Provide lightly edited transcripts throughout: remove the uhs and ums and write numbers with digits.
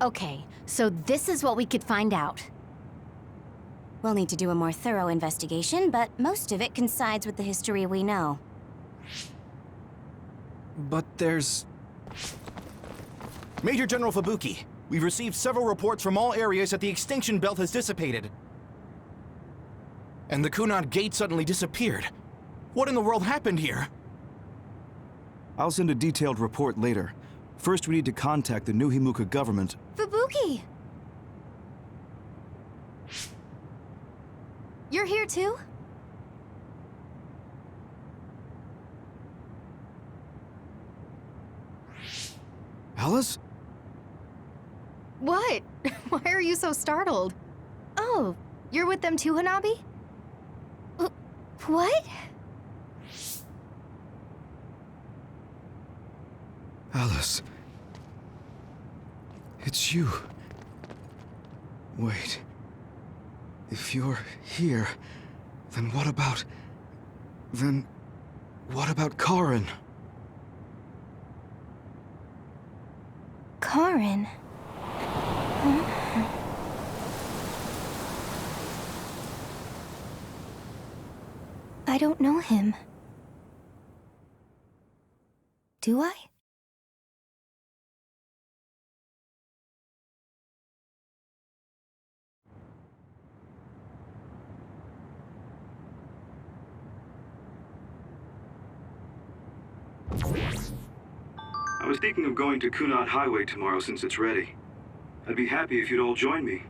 Okay, so this is what we could find out. We'll need to do a more thorough investigation, but most of it coincides with the history we know. But there's... Major General Fubuki, we've received several reports from all areas that the extinction belt has dissipated. And the Kunad Gate suddenly disappeared. What in the world happened here? I'll send a detailed report later. First, we need to contact the New Himuka government. Fubuki! You're here too? Alice? What? Why are you so startled? Oh, you're with them too, Hanabi? What? Alice. It's you. Wait. If you're here, then what about... Then... what about Karin? Karin? I don't know him. Do I? I was thinking of going to Kunad Highway tomorrow since it's ready. I'd be happy if you'd all join me.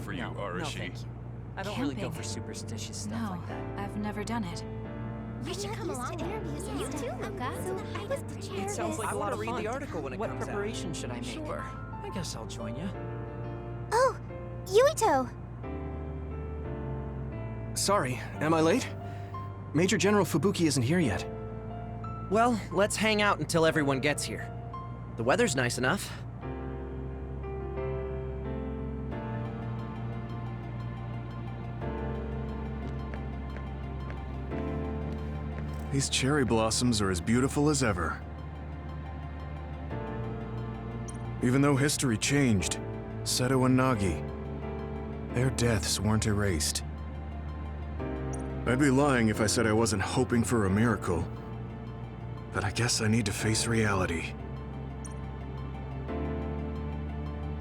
For you, Arashi. Thank you. I don't really go for superstitious stuff like that. I've never done it. You should come along to interviews. You too, Luca. So I was the chair. It sounds like I a lot want of to read fun. the article when it comes out. What preparation should I make? Sure. I guess I'll join you. Oh, Yuito! Sorry, am I late? Major General Fubuki isn't here yet. Well, let's hang out until everyone gets here. The weather's nice enough. These cherry blossoms are as beautiful as ever. Even though history changed, Seto and Nagi, their deaths weren't erased. I'd be lying if I said I wasn't hoping for a miracle. But I guess I need to face reality.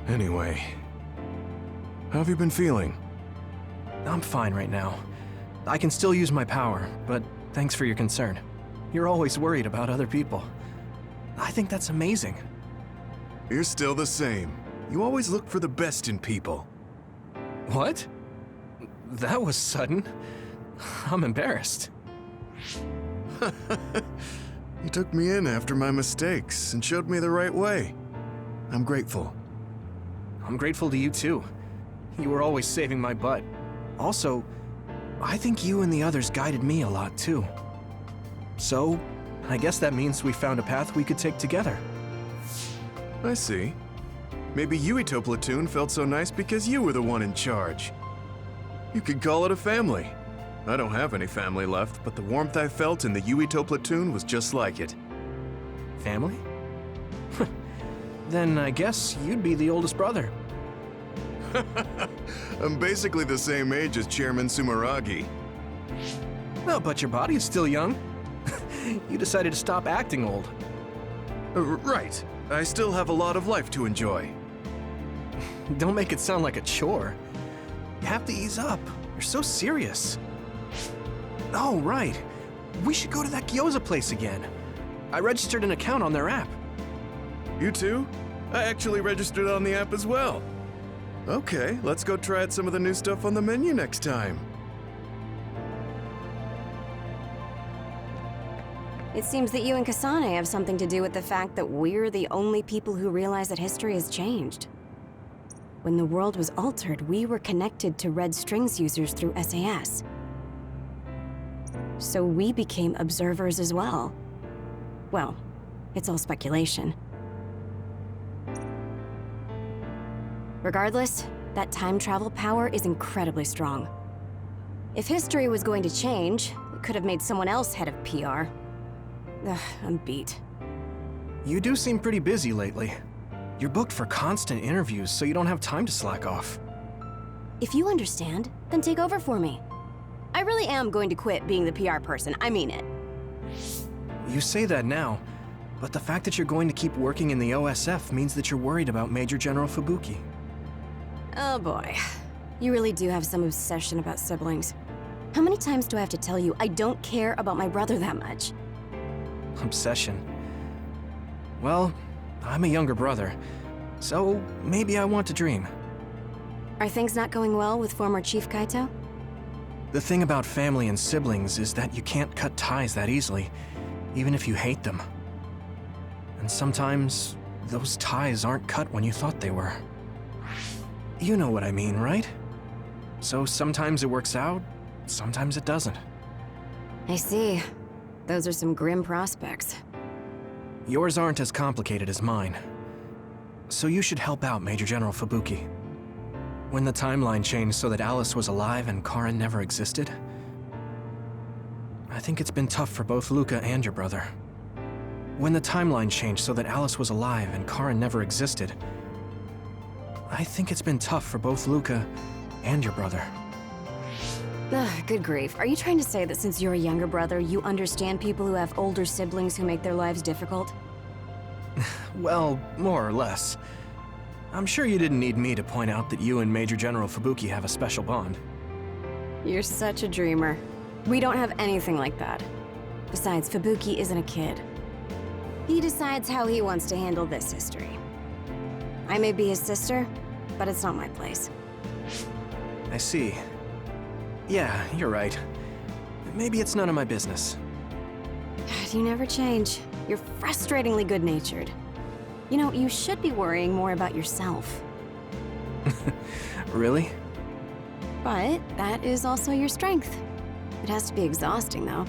Anyway, how have you been feeling? I'm fine right now. I can still use my power, but thanks for your concern. You're always worried about other people. I think that's amazing. You're still the same. You always look for the best in people. What? That was sudden. I'm embarrassed. You took me in after my mistakes and showed me the right way. I'm grateful. I'm grateful to you too. You were always saving my butt. Also, I think you and the others guided me a lot too. So, I guess that means we found a path we could take together. I see. Maybe Yuito Platoon felt so nice because you were the one in charge. You could call it a family. I don't have any family left, but the warmth I felt in the Yuito Platoon was just like it. Family? Then I guess you'd be the oldest brother. I'm basically the same age as Chairman Sumeragi. Well, but your body is still young. You decided to stop acting old. Right. I still have a lot of life to enjoy. Don't make it sound like a chore. You have to ease up. You're so serious. Oh, right. We should go to that gyoza place again. I registered an account on their app. You too? I actually registered on the app as well. Okay, let's go try out some of the new stuff on the menu next time. It seems that you and Kasane have something to do with the fact that we're the only people who realize that history has changed. When the world was altered, we were connected to Red Strings users through SAS. So we became observers as well. Well, it's all speculation. Regardless, that time travel power is incredibly strong. If history was going to change, it could have made someone else head of PR. Ugh, I'm beat. You do seem pretty busy lately. You're booked for constant interviews, so you don't have time to slack off. If you understand, then take over for me. I really am going to quit being the PR person, I mean it. You say that now, but the fact that you're going to keep working in the OSF means that you're worried about Major General Fubuki. Oh boy. You really do have some obsession about siblings. How many times do I have to tell you I don't care about my brother that much? Obsession. Well, I'm a younger brother, so maybe I want to dream. Are things not going well with former Chief Kaito? The thing about family and siblings is that you can't cut ties that easily, even if you hate them. And sometimes, those ties aren't cut when you thought they were. You know what I mean, right? So sometimes it works out, sometimes it doesn't. I see. Those are some grim prospects. Yours aren't as complicated as mine. So you should help out Major General Fubuki. When the timeline changed so that Alice was alive and Karin never existed, I think it's been tough for both Luca and your brother. When the timeline changed so that Alice was alive and Karin never existed, I think it's been tough for both Luca and your brother. Ugh, good grief. Are you trying to say that since you're a younger brother, you understand people who have older siblings who make their lives difficult? Well, more or less. I'm sure you didn't need me to point out that you and Major General Fubuki have a special bond. You're such a dreamer. We don't have anything like that. Besides, Fubuki isn't a kid. He decides how he wants to handle this history. I may be his sister, but it's not my place. I see. Yeah, you're right. Maybe it's none of my business. You never change. You're frustratingly good-natured. You know, you should be worrying more about yourself. Really? But that is also your strength. It has to be exhausting, though.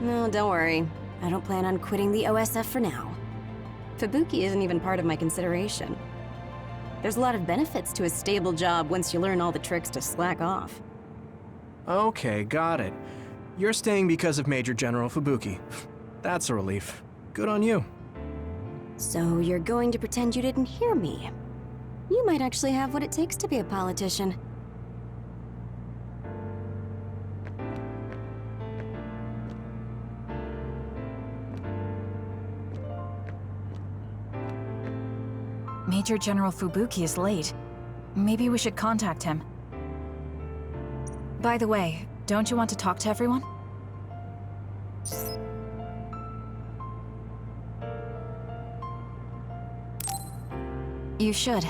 No, don't worry. I don't plan on quitting the OSF for now. Fubuki isn't even part of my consideration. There's a lot of benefits to a stable job once you learn all the tricks to slack off. Okay, got it. You're staying because of Major General Fubuki. That's a relief. Good on you. So you're going to pretend you didn't hear me. You might actually have what it takes to be a politician. Major General Fubuki is late. Maybe we should contact him. By the way, don't you want to talk to everyone? You should.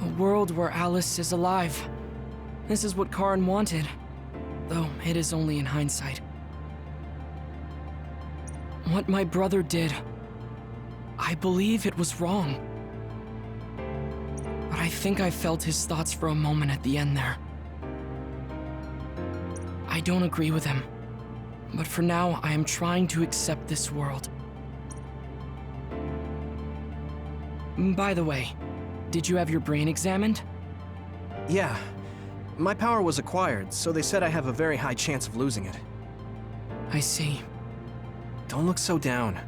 A world where Alice is alive. This is what Karin wanted, though it is only in hindsight. What my brother did, I believe it was wrong. But I think I felt his thoughts for a moment at the end there. I don't agree with him, but for now I am trying to accept this world. By the way, did you have your brain examined? Yeah. My power was acquired, so they said I have a very high chance of losing it. I see. Don't look so down.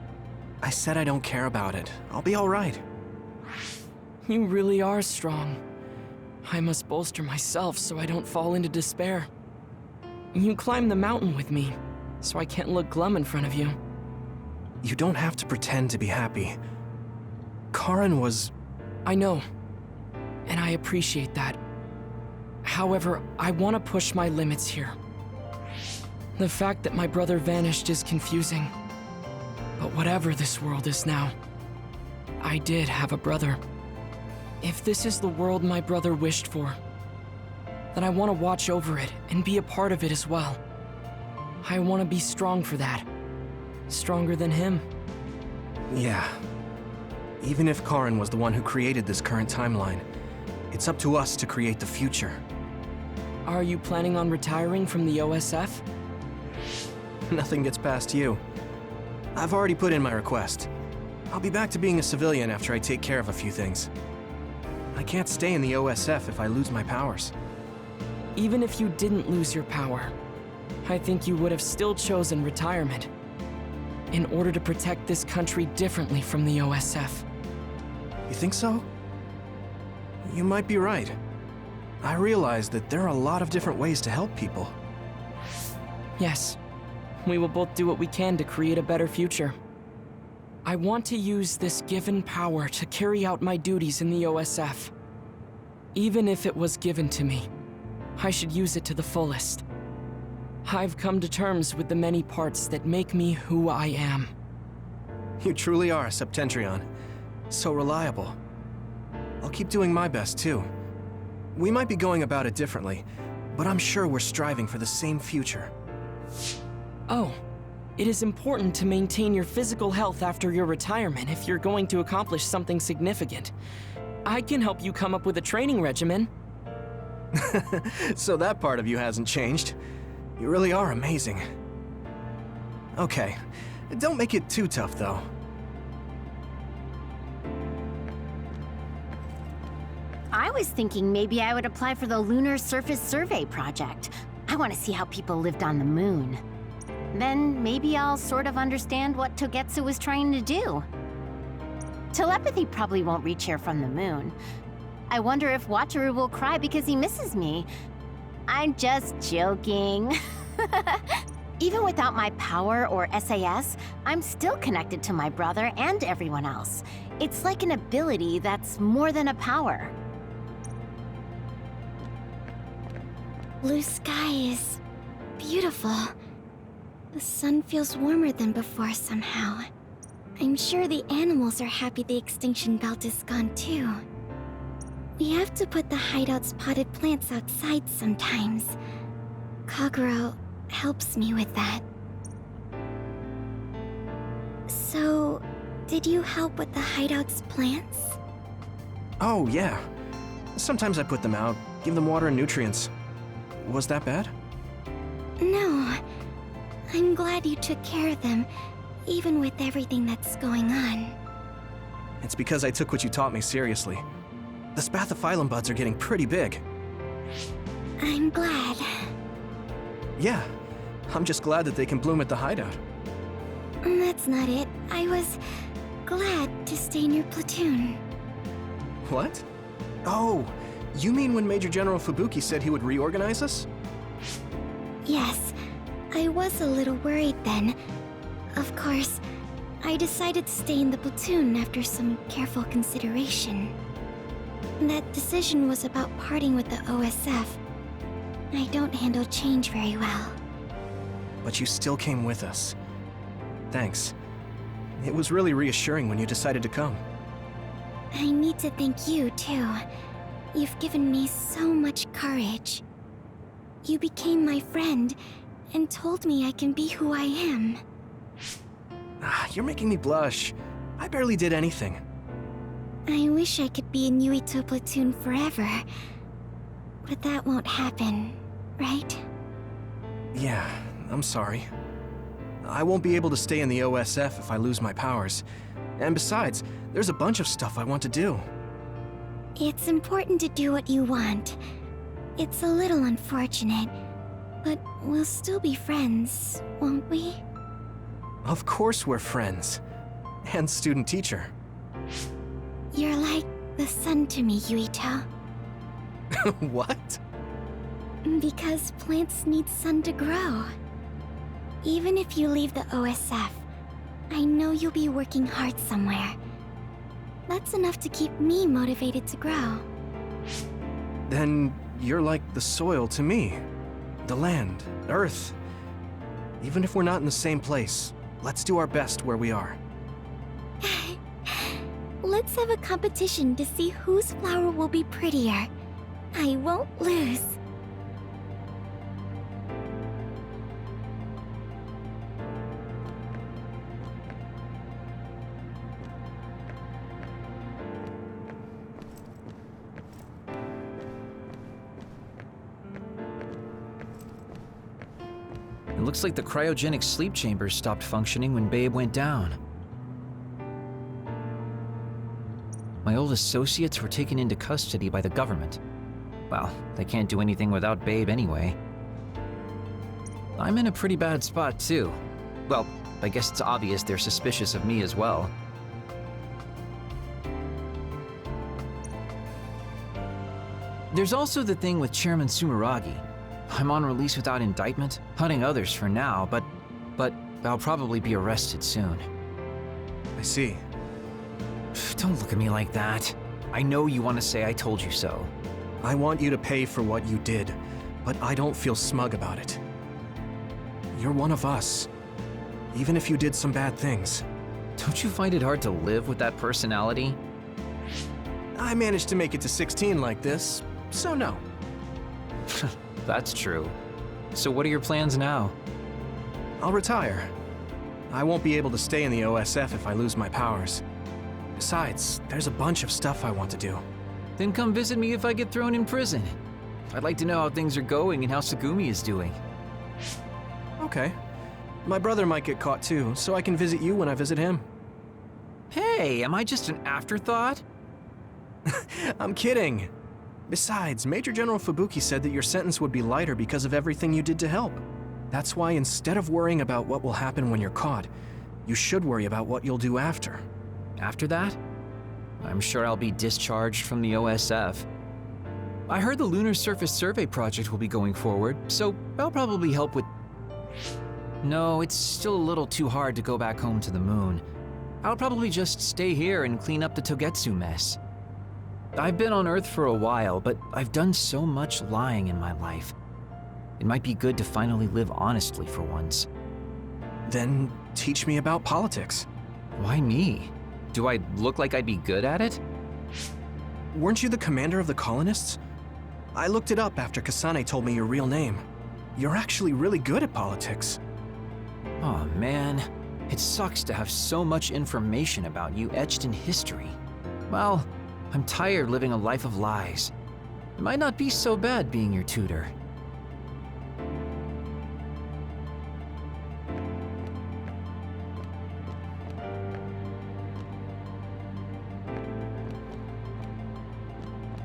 I said I don't care about it. I'll be all right. You really are strong. I must bolster myself so I don't fall into despair. You climbed the mountain with me, so I can't look glum in front of you. You don't have to pretend to be happy. Karin was... I know, and I appreciate that. However, I want to push my limits here. The fact that my brother vanished is confusing. But whatever this world is now, I did have a brother. If this is the world my brother wished for, then I want to watch over it and be a part of it as well. I want to be strong for that. Stronger than him. Yeah. Even if Karin was the one who created this current timeline, it's up to us to create the future. Are you planning on retiring from the OSF? Nothing gets past you. I've already put in my request. I'll be back to being a civilian after I take care of a few things. I can't stay in the OSF if I lose my powers. Even if you didn't lose your power, I think you would have still chosen retirement in order to protect this country differently from the OSF. You think so? You might be right. I realize that there are a lot of different ways to help people. Yes, we will both do what we can to create a better future. I want to use this given power to carry out my duties in the OSF. Even if it was given to me, I should use it to the fullest. I've come to terms with the many parts that make me who I am. You truly are a Septentrion. So reliable. I'll keep doing my best, too. We might be going about it differently, but I'm sure we're striving for the same future. Oh, it is important to maintain your physical health after your retirement if you're going to accomplish something significant. I can help you come up with a training regimen. So that part of you hasn't changed. You really are amazing. Okay, don't make it too tough, though. I was thinking maybe I would apply for the Lunar Surface Survey project. I want to see how people lived on the moon. Then maybe I'll sort of understand what Togetsu was trying to do. Telepathy probably won't reach here from the moon. I wonder if Wataru will cry because he misses me. I'm just joking. Even without my power or SAS, I'm still connected to my brother and everyone else. It's like an ability that's more than a power. Blue sky is beautiful. The sun feels warmer than before somehow. I'm sure the animals are happy the extinction belt is gone too. We have to put the hideout's potted plants outside sometimes. Kaguro helps me with that. So, did you help with the hideout's plants? Oh, yeah. Sometimes I put them out, give them water and nutrients. Was that bad? No. I'm glad you took care of them, even with everything that's going on. It's because I took what you taught me seriously. The spathiphyllum buds are getting pretty big. I'm glad. Yeah, I'm just glad that they can bloom at the hideout. That's not it. I was glad to stay in your platoon. What? Oh, you mean when Major General Fubuki said he would reorganize us? Yes, I was a little worried then. Of course, I decided to stay in the platoon after some careful consideration. That decision was about parting with the OSF. I don't handle change very well. But you still came with us. Thanks. It was really reassuring when you decided to come. I need to thank you, too. You've given me so much courage. You became my friend and told me I can be who I am. You're making me blush. I barely did anything. I wish I could be in Yuito platoon forever. But that won't happen, right? Yeah, I'm sorry. I won't be able to stay in the OSF if I lose my powers. And besides, there's a bunch of stuff I want to do. It's important to do what you want. It's a little unfortunate, but we'll still be friends, won't we? Of course we're friends. And student-teacher. You're like the sun to me, Yuito. What? Because plants need sun to grow. Even if you leave the OSF, I know you'll be working hard somewhere. That's enough to keep me motivated to grow. Then you're like the soil to me. The land, earth. Even if we're not in the same place, let's do our best where we are. Let's have a competition to see whose flower will be prettier. I won't lose. looks like the cryogenic sleep chambers stopped functioning when Babe went down. My old associates were taken into custody by the government. Well, they can't do anything without Babe anyway. I'm in a pretty bad spot too. Well, I guess it's obvious they're suspicious of me as well. There's also the thing with Chairman Sumeragi. I'm on release without indictment, hunting others for now, but I'll probably be arrested soon. I see. Don't look at me like that. I know you want to say I told you so. I want you to pay for what you did, but I don't feel smug about it. You're one of us, even if you did some bad things. Don't you find it hard to live with that personality? I managed to make it to 16 like this, so no. That's true. So what are your plans now? I'll retire. I won't be able to stay in the OSF if I lose my powers. Besides, there's a bunch of stuff I want to do. Then come visit me if I get thrown in prison. I'd like to know how things are going and how Tsugumi is doing. Okay. My brother might get caught too, so I can visit you when I visit him. Hey, am I just an afterthought? I'm kidding. Besides, Major General Fubuki said that your sentence would be lighter because of everything you did to help. That's why instead of worrying about what will happen when you're caught, you should worry about what you'll do after. After that? I'm sure I'll be discharged from the OSF. I heard the Lunar Surface Survey project will be going forward, so I'll probably help with... No, it's still a little too hard to go back home to the moon. I'll probably just stay here and clean up the Togetsu mess. I've been on Earth for a while, but I've done so much lying in my life. It might be good to finally live honestly for once. Then teach me about politics. Why me? Do I look like I'd be good at it? Weren't you the commander of the colonists? I looked it up after Kasane told me your real name. You're actually really good at politics. Oh man, it sucks to have so much information about you etched in history. Well, I'm tired living a life of lies. It might not be so bad being your tutor.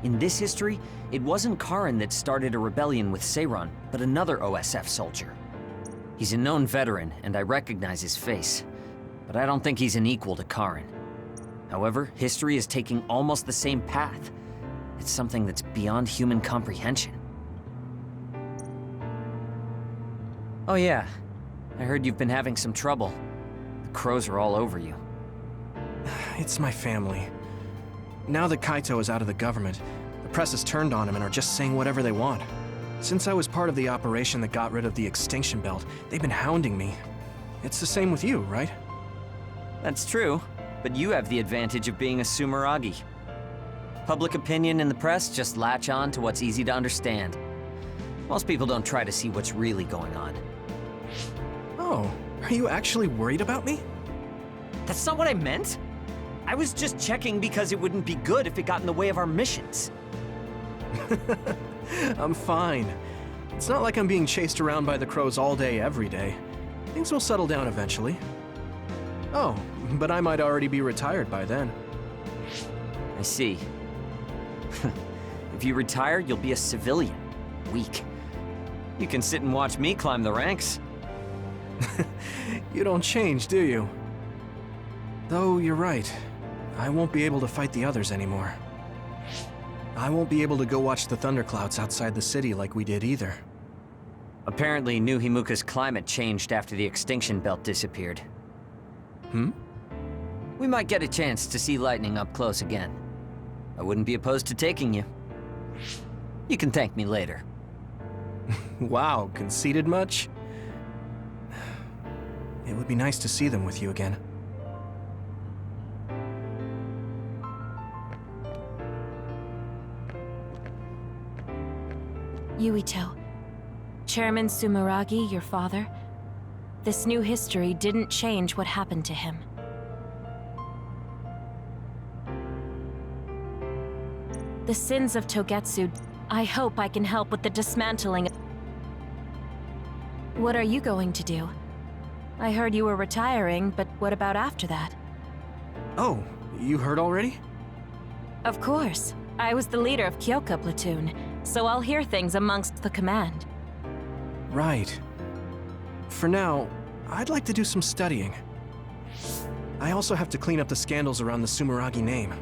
In this history, it wasn't Karin that started a rebellion with Seiran, but another OSF soldier. He's a known veteran, and I recognize his face, but I don't think he's an equal to Karin. However, history is taking almost the same path. It's something that's beyond human comprehension. Oh yeah, I heard you've been having some trouble. The crows are all over you. It's my family. Now that Kaito is out of the government, the press has turned on him and are just saying whatever they want. Since I was part of the operation that got rid of the extinction belt, they've been hounding me. It's the same with you, right? That's true, but you have the advantage of being a Sumeragi. Public opinion and the press just latch on to what's easy to understand. Most people don't try to see what's really going on. Oh, are you actually worried about me? That's not what I meant. I was just checking because it wouldn't be good if it got in the way of our missions. I'm fine. It's not like I'm being chased around by the crows all day, every day. Things will settle down eventually. Oh, but I might already be retired by then. I see. If you retire, you'll be a civilian. Weak. You can sit and watch me climb the ranks. You don't change, do you? Though you're right. I won't be able to fight the others anymore. I won't be able to go watch the thunderclouds outside the city like we did either. Apparently, New Himuka's climate changed after the extinction belt disappeared. We might get a chance to see lightning up close again. I wouldn't be opposed to taking you. You can thank me later. Wow, conceited much? It would be nice to see them with you again. Yuito. Chairman Sumeragi, your father? This new history didn't change what happened to him. The sins of Togetsu, I hope I can help with the dismantling. What are you going to do? I heard you were retiring, but what about after that? Oh, you heard already? Of course. I was the leader of Kyoka platoon, so I'll hear things amongst the command. Right. For now, I'd like to do some studying. I also have to clean up the scandals around the Sumeragi name.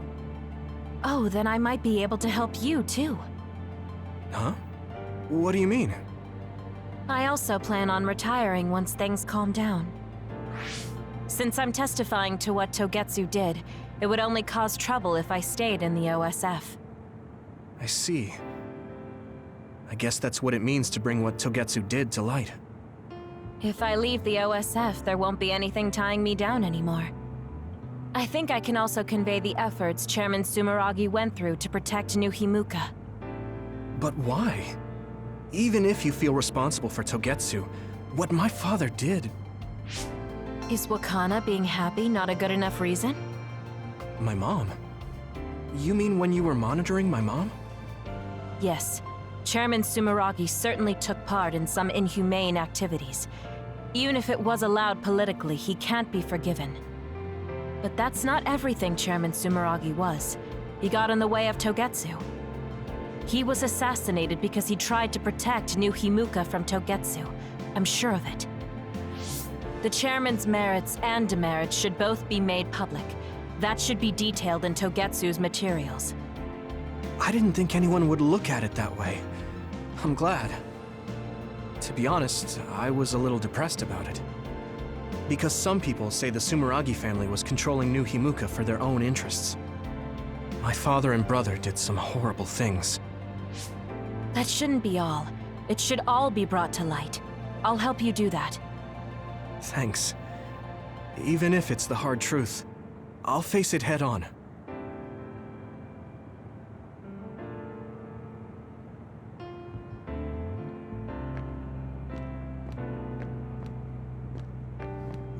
Oh, then I might be able to help you, too. Huh? What do you mean? I also plan on retiring once things calm down. Since I'm testifying to what Togetsu did, it would only cause trouble if I stayed in the OSF. I see. I guess that's what it means to bring what Togetsu did to light. If I leave the OSF, there won't be anything tying me down anymore. I think I can also convey the efforts Chairman Sumeragi went through to protect New Himuka. But why? Even if you feel responsible for Togetsu, what my father did... Is Wakana being happy not a good enough reason? My mom? You mean when you were monitoring my mom? Yes. Chairman Sumeragi certainly took part in some inhumane activities. Even if it was allowed politically, he can't be forgiven. But that's not everything Chairman Sumeragi was. He got in the way of Togetsu. He was assassinated because he tried to protect New Himuka from Togetsu. I'm sure of it. The chairman's merits and demerits should both be made public. That should be detailed in Togetsu's materials. I didn't think anyone would look at it that way. I'm glad. To be honest, I was a little depressed about it. Because some people say the Sumeragi family was controlling New Himuka for their own interests. My father and brother did some horrible things. That shouldn't be all. It should all be brought to light. I'll help you do that. Thanks. Even if it's the hard truth, I'll face it head on.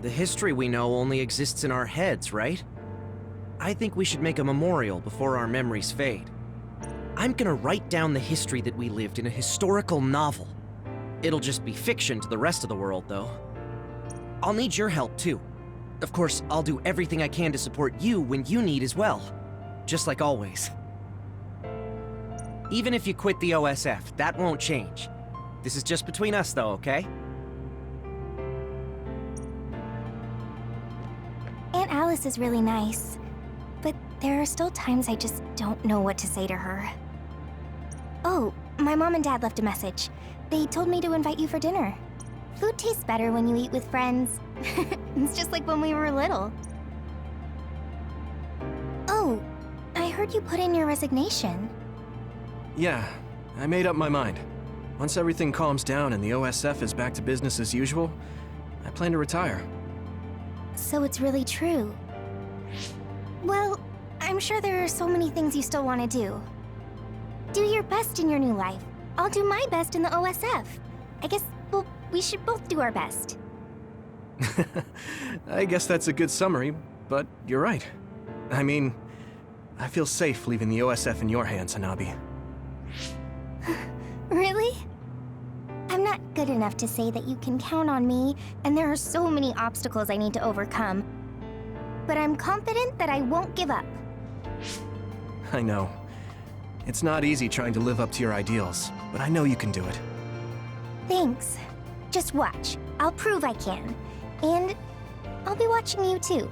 The history we know only exists in our heads, right? I think we should make a memorial before our memories fade. I'm gonna write down the history that we lived in a historical novel. It'll just be fiction to the rest of the world, though. I'll need your help, too. Of course, I'll do everything I can to support you when you need as well. Just like always. Even if you quit the OSF, that won't change. This is just between us, though, okay? Aunt Alice is really nice, but there are still times I just don't know what to say to her. Oh, my mom and dad left a message. They told me to invite you for dinner. Food tastes better when you eat with friends. It's just like when we were little. Oh, I heard you put in your resignation. Yeah, I made up my mind. Once everything calms down and the OSF is back to business as usual, I plan to retire. So it's really true. Well, I'm sure there are so many things you still want to do. Do your best in your new life. I'll do my best in the OSF. I guess, well, we should both do our best. I guess that's a good summary, but you're right. I mean, I feel safe leaving the OSF in your hands, Hanabi. Really? I'm not good enough to say that you can count on me, and there are so many obstacles I need to overcome. But I'm confident that I won't give up. I know. It's not easy trying to live up to your ideals, but I know you can do it. Thanks. Just watch. I'll prove I can. And I'll be watching you too.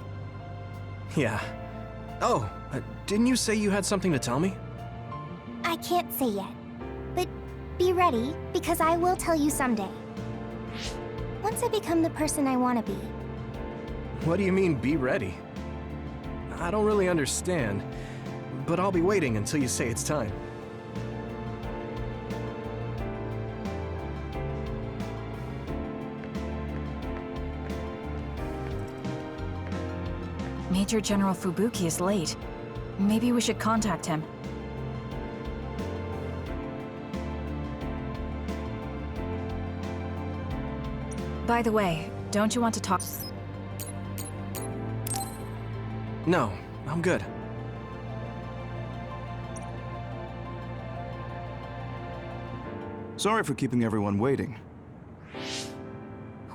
Yeah. Oh, didn't you say you had something to tell me? I can't say yet, but be ready, because I will tell you someday. Once I become the person I want to be. What do you mean, be ready? I don't really understand, but I'll be waiting until you say it's time. Major General Fubuki is late. Maybe we should contact him. By the way, don't you want to talk? No, I'm good. Sorry for keeping everyone waiting.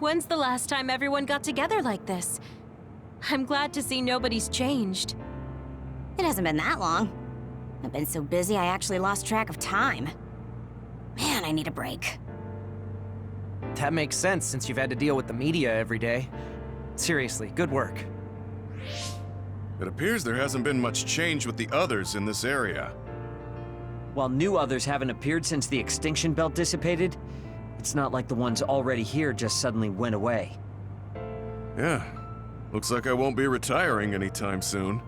When's the last time everyone got together like this? I'm glad to see nobody's changed. It hasn't been that long. I've been so busy I actually lost track of time. Man, I need a break. That makes sense since you've had to deal with the media every day. Seriously, good work. It appears there hasn't been much change with the others in this area. While new others haven't appeared since the extinction belt dissipated, it's not like the ones already here just suddenly went away. Yeah, looks like I won't be retiring anytime soon.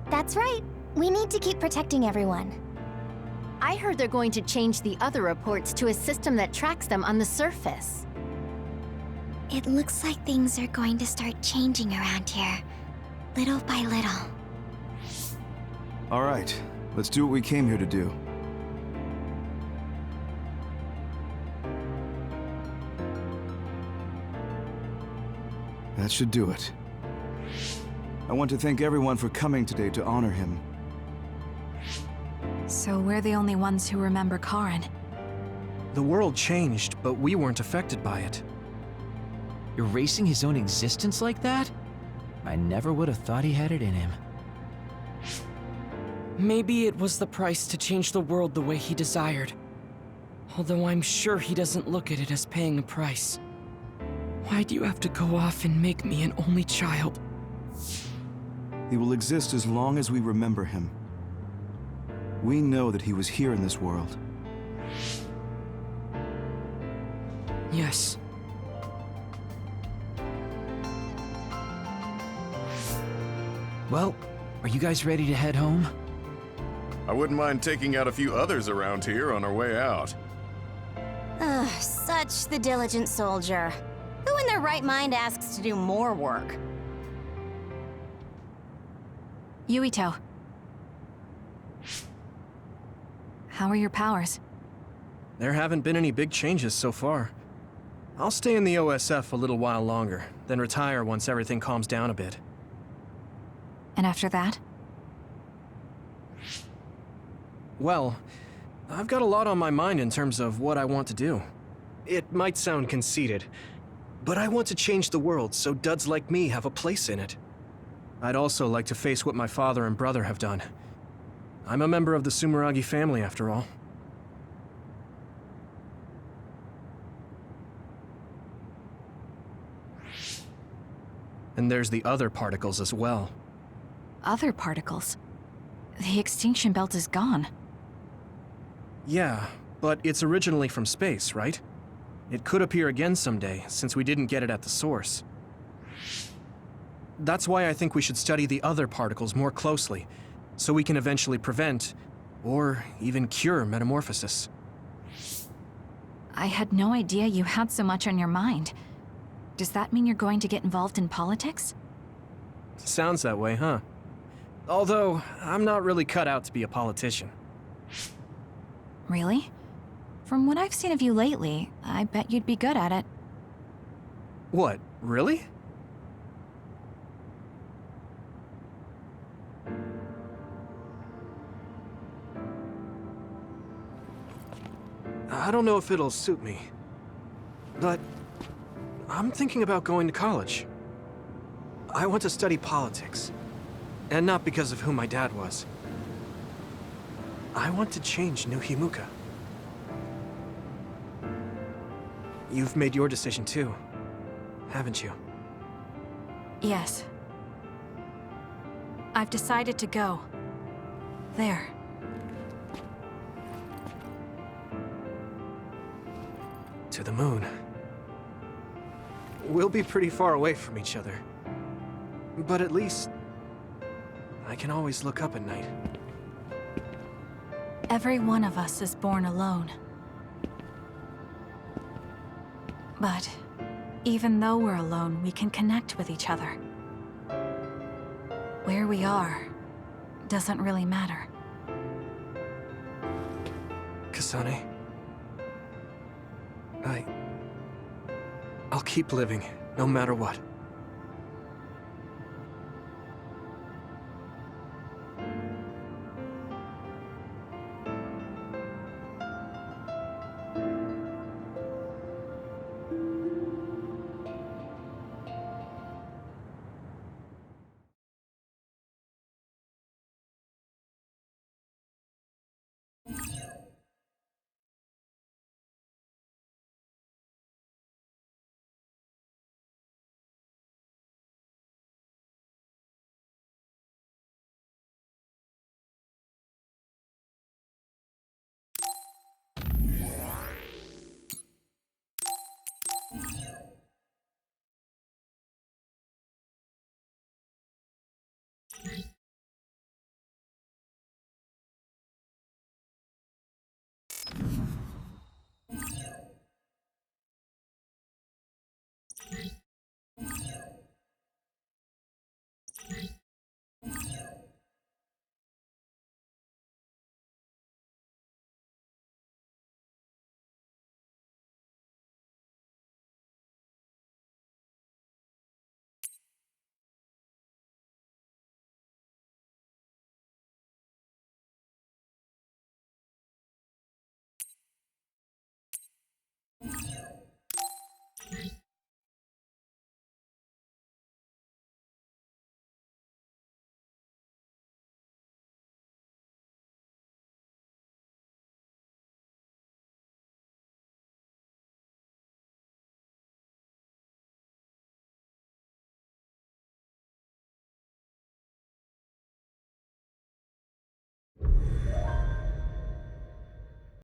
That's right. We need to keep protecting everyone. I heard they're going to change the other reports to a system that tracks them on the surface. It looks like things are going to start changing around here, little by little. All right, let's do what we came here to do. That should do it. I want to thank everyone for coming today to honor him. So we're the only ones who remember Karin. The world changed, but we weren't affected by it. Erasing his own existence like that? I never would have thought he had it in him. Maybe it was the price to change the world the way he desired. Although I'm sure he doesn't look at it as paying a price. Why do you have to go off and make me an only child? He will exist as long as we remember him. We know that he was here in this world. Yes. Well, are you guys ready to head home? I wouldn't mind taking out a few others around here on our way out. Ugh, such the diligent soldier. Who in their right mind asks to do more work? Yuito. How are your powers? There haven't been any big changes so far. I'll stay in the OSF a little while longer, then retire once everything calms down a bit. And after that? Well, I've got a lot on my mind in terms of what I want to do. It might sound conceited, but I want to change the world so duds like me have a place in it. I'd also like to face what my father and brother have done. I'm a member of the Sumeragi family, after all. And there's the other particles as well. Other particles? The extinction belt is gone. Yeah, but it's originally from space, right? It could appear again someday, since we didn't get it at the source. That's why I think we should study the other particles more closely, so we can eventually prevent, or even cure metamorphosis. I had no idea you had so much on your mind. Does that mean you're going to get involved in politics? Sounds that way, huh? Although, I'm not really cut out to be a politician. Really? From what I've seen of you lately, I bet you'd be good at it. What, really? I don't know if it'll suit me, but I'm thinking about going to college. I want to study politics, and not because of who my dad was. I want to change New Himuka. You've made your decision too, haven't you? Yes. I've decided to go. There. To the moon. We'll be pretty far away from each other. But at least, I can always look up at night. Every one of us is born alone. But even though we're alone, we can connect with each other. Where we are doesn't really matter. Kasane, I'll keep living, no matter what.